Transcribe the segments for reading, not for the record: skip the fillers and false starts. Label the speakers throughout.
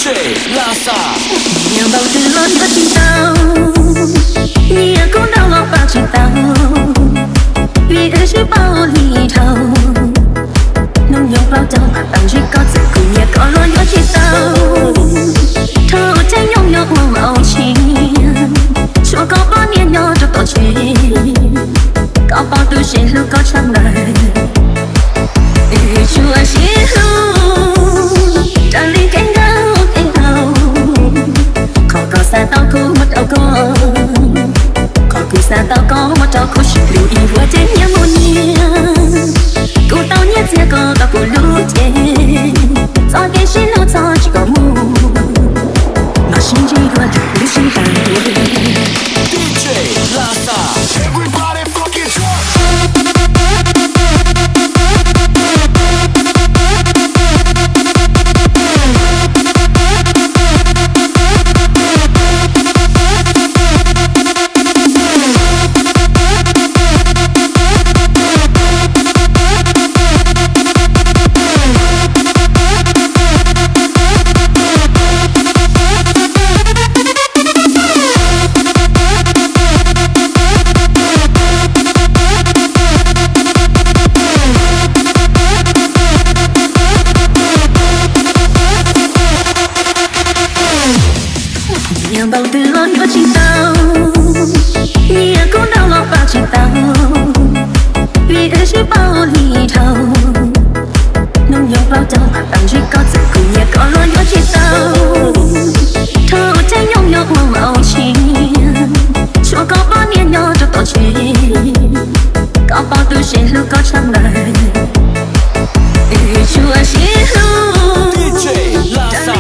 Speaker 1: 拉萨。
Speaker 2: 你要抱着我的心头，你也哭到我把知道，越是抱里头，能拥抱到，当时各自苦也够了我知道，头在拥有我爱情，说高把年要找到去，高把都是路高长来，日出啊西路，站里看高。có xa tao cô mất đâu có có cứ xa tao có mất đâu có sự lưu ý vừa trên nhà một nhà cô tao nhét xe có tao cô lưu chế do cái xin lưu cho chỉ có mù mà xin chỉ đoan lưu xin phải
Speaker 1: DJ Lasa. Everybody fucking drunk.
Speaker 2: bao từ lối vào chính tao, nhẹ cũng đau lòng vào chính tao, vì ở dưới bao ly thầu, nông nhung vào đầu, tạm chỉ có sự cùng nhẹ có lối vào chính tao, thâu trái nhung nhung mong âu情, cho có bao niên nhỏ cho tao chuyện, có bao từ sẽ lúc có trong đời, chúa sẽ luôn,
Speaker 1: DJ Lasa.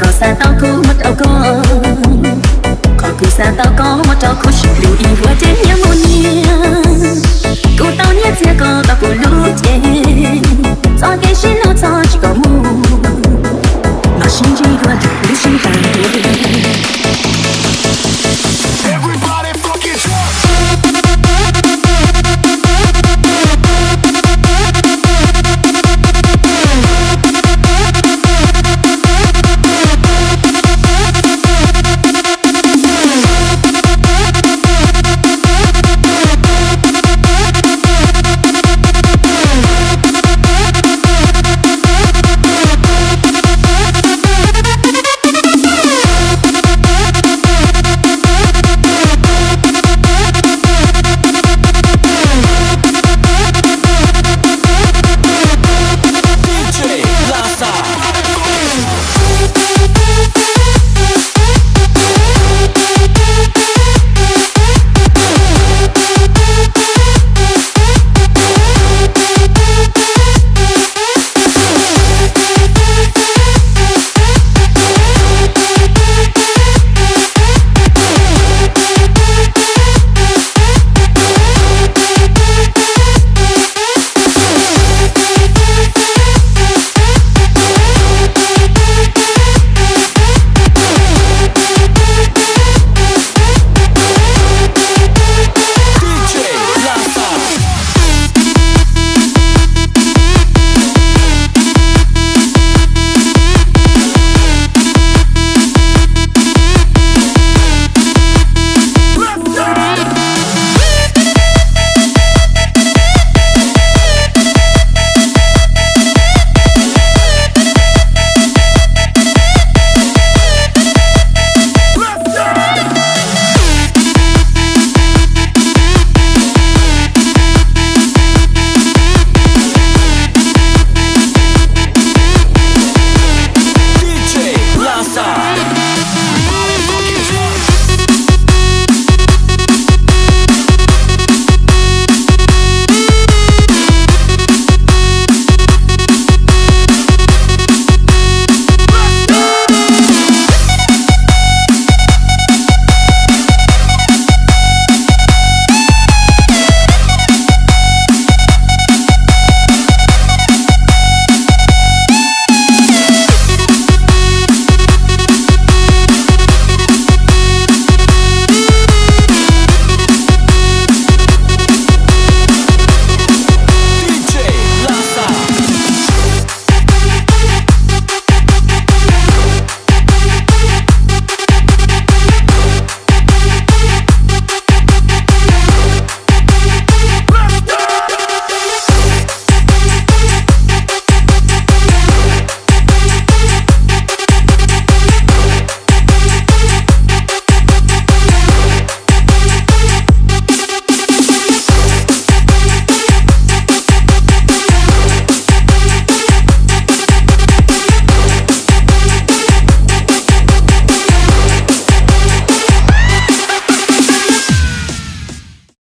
Speaker 2: có xa tao cô mất đâu có cứ xa tao có mất đâu có sự lưu ý vừa trên nhà một nhà cô tao nhét xe có tao cô lưu chế do cái xin lưu cho chỉ có mù mà xin chỉ đoan lưu xin phải